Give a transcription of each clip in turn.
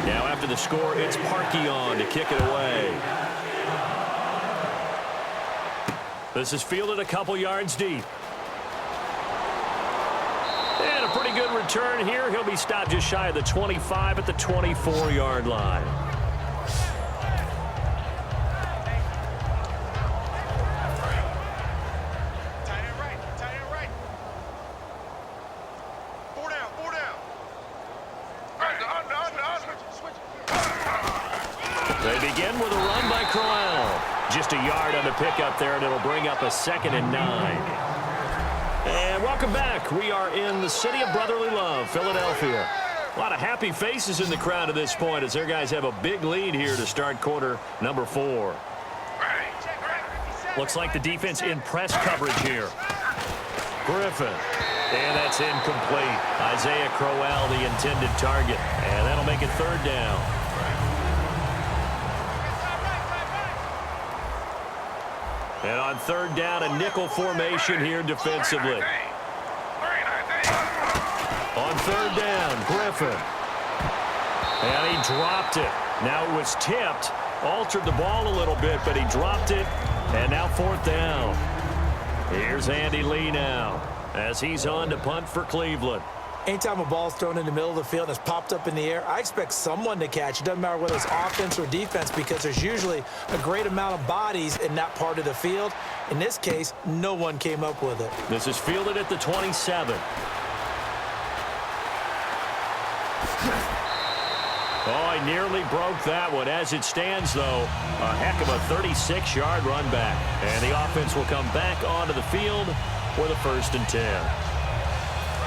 Now after the score, it's Parkey on to kick it away. This is fielded a couple yards deep. And a pretty good return here. He'll be stopped just shy of the 25 at the 24-yard line. They begin with a run by Crowell. Just a yard on the pickup there, and it'll bring up a 2nd and 9. And welcome back. We are in the city of brotherly love, Philadelphia. A lot of happy faces in the crowd at this point as their guys have a big lead here to start quarter number 4. Looks like the defense in press coverage here. Griffin. And that's incomplete. Isaiah Crowell, the intended target. And that'll make it 3rd down. And on 3rd down, a nickel formation here defensively. On 3rd down, Griffin. And he dropped it. Now it was tipped. Altered the ball a little bit, but he dropped it. And now 4th down. Here's Andy Lee now as he's on to punt for Cleveland. Anytime a ball's thrown in the middle of the field and it's popped up in the air, I expect someone to catch. It doesn't matter whether it's offense or defense because there's usually a great amount of bodies in that part of the field. In this case, no one came up with it. This is fielded at the 27. Oh, he nearly broke that one. As it stands, though, a heck of a 36-yard run back. And the offense will come back onto the field for the 1st and 10.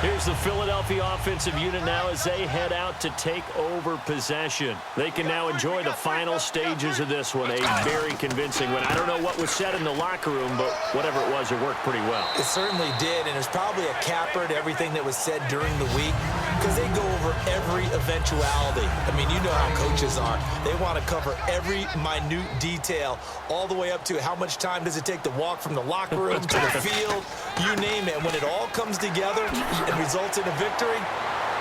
Here's the Philadelphia offensive unit now as they head out to take over possession. They can now enjoy the final stages of this one. A very convincing one. I don't know what was said in the locker room, but whatever it was, it worked pretty well. It certainly did, and it's probably a capper to everything that was said during the week because they go over every eventuality. I mean, you know how coaches are. They want to cover every minute detail all the way up to how much time does it take to walk from the locker room to the field, you name it. And when it all comes together and results in a victory,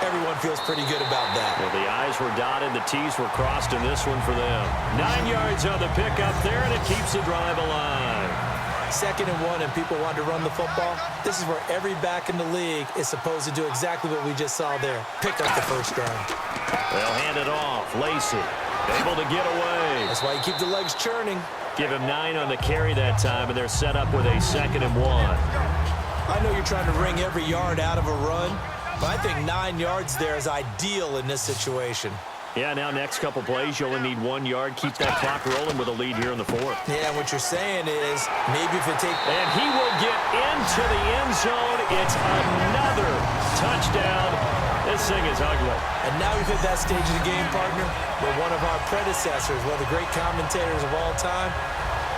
everyone feels pretty good about that. Well, the I's were dotted, the T's were crossed in this one for them. 9 yards on the pickup there, and it keeps the drive alive. 2nd and 1, and people want to run the football. This is where every back in the league is supposed to do exactly what we just saw there. Pick up the 1st down. They'll hand it off. Lacey able to get away. That's why you keep the legs churning. Give him 9 on the carry that time, and they're set up with a 2nd and 1. I know you're trying to wring every yard out of a run, but I think 9 yards there is ideal in this situation. Yeah, now next couple plays, you only need 1 yard. Keep that clock rolling with a lead here in the 4th. Yeah, what you're saying is maybe if it takes... And he will get into the end zone. It's another touchdown. This thing is ugly. And now we've hit that stage of the game, partner, where one of our predecessors, one of the great commentators of all time,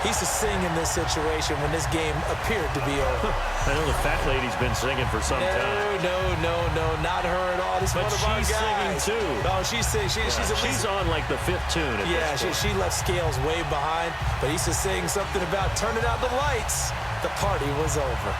he used to sing in this situation when this game appeared to be over. I know the fat lady's been singing for some time. No, not her at all. This is one of our guys. But she's singing too. No, she's singing. She's on like the 5th tune. Yeah, she left Scales way behind, but he used to sing something about turning out the lights. The party was over.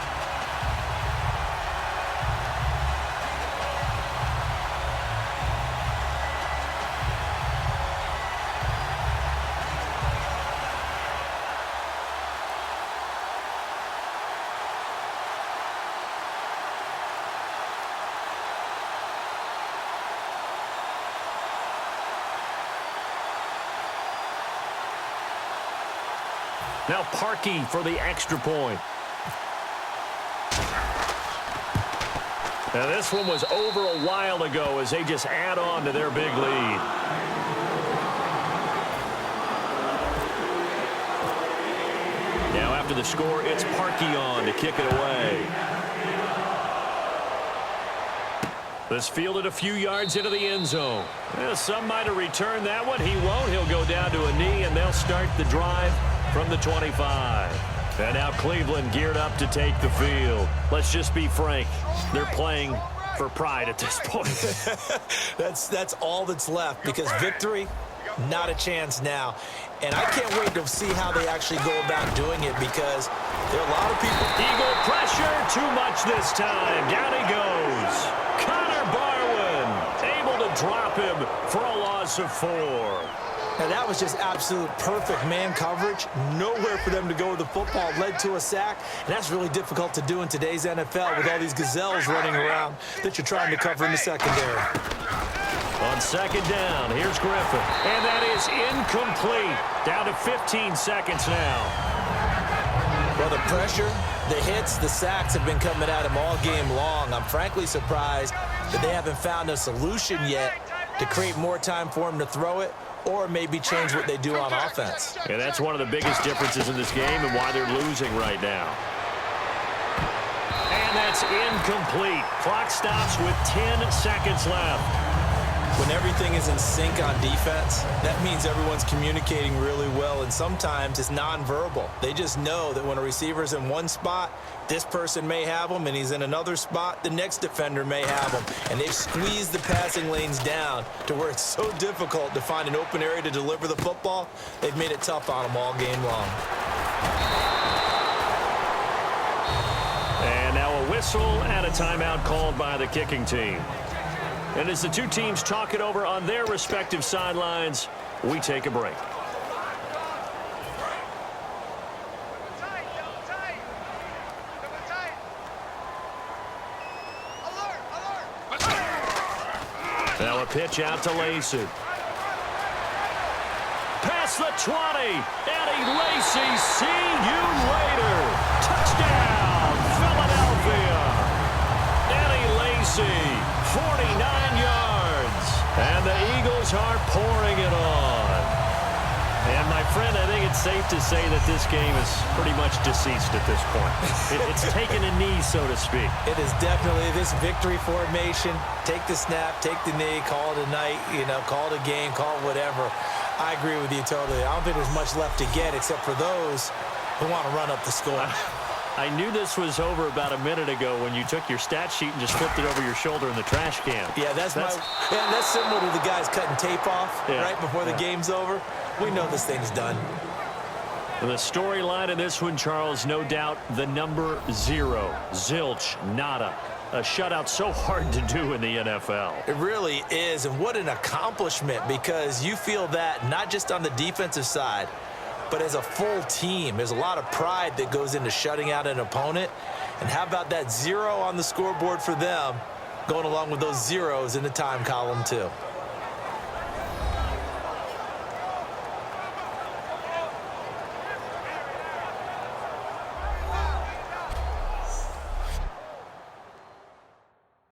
Now Parkey for the extra point. Now this one was over a while ago as they just add on to their big lead. Now after the score, it's Parkey on to kick it away. This fielded a few yards into the end zone. Well, some might have returned that one. He won't. He'll go down to a knee, and they'll start the drive from the 25. And now Cleveland geared up to take the field. Let's just be frank. They're playing for pride at this point. That's all that's left because victory, not a chance now. And I can't wait to see how they actually go about doing it because there are a lot of people. Eagle pressure, too much this time. Down he goes. Connor Barwin able to they'll drop him for a loss of 4. Now, that was just absolute perfect man coverage. Nowhere for them to go with the football. Led to a sack, and that's really difficult to do in today's NFL with all these gazelles running around that you're trying to cover in the secondary. On second down, here's Griffin, and that is incomplete. Down to 15 seconds now. Well, the pressure, the hits, the sacks have been coming at him all game long. I'm frankly surprised that they haven't found a solution yet to create more time for him to throw it, or maybe change what they do on offense. And that's one of the biggest differences in this game and why they're losing right now. And that's incomplete. Clock stops with 10 seconds left. When everything is in sync on defense, that means everyone's communicating really well, and sometimes it's nonverbal. They just know that when a receiver's in one spot, this person may have him, and he's in another spot, the next defender may have him. And they've squeezed the passing lanes down to where it's so difficult to find an open area to deliver the football. They've made it tough on them all game long. And now a whistle and a timeout called by the kicking team. And as the two teams talk it over on their respective sidelines, we take a break. Now a pitch out to Lacy. Past the 20. Eddie Lacy, see you later. Touchdown, Philadelphia. Eddie Lacy, 49 yards. And the Eagles are pouring it on. And, my friend, I think it's safe to say that this game is pretty much deceased at this point. It's taken a knee, so to speak. It is definitely this victory formation. Take the snap, take the knee, call it a night, call it a game, call it whatever. I agree with you totally. I don't think there's much left to get except for those who want to run up the score. I knew this was over about a minute ago when you took your stat sheet and just flipped it over your shoulder in the trash can. Yeah, that's similar to the guys cutting tape off right before the game's over. We know this thing's done. The storyline in this one, Charles, no doubt the number 0. Zilch, nada. A shutout so hard to do in the NFL. It really is, and what an accomplishment, because you feel that not just on the defensive side, but as a full team. There's a lot of pride that goes into shutting out an opponent. And how about that 0 on the scoreboard for them, going along with those zeros in the time column too.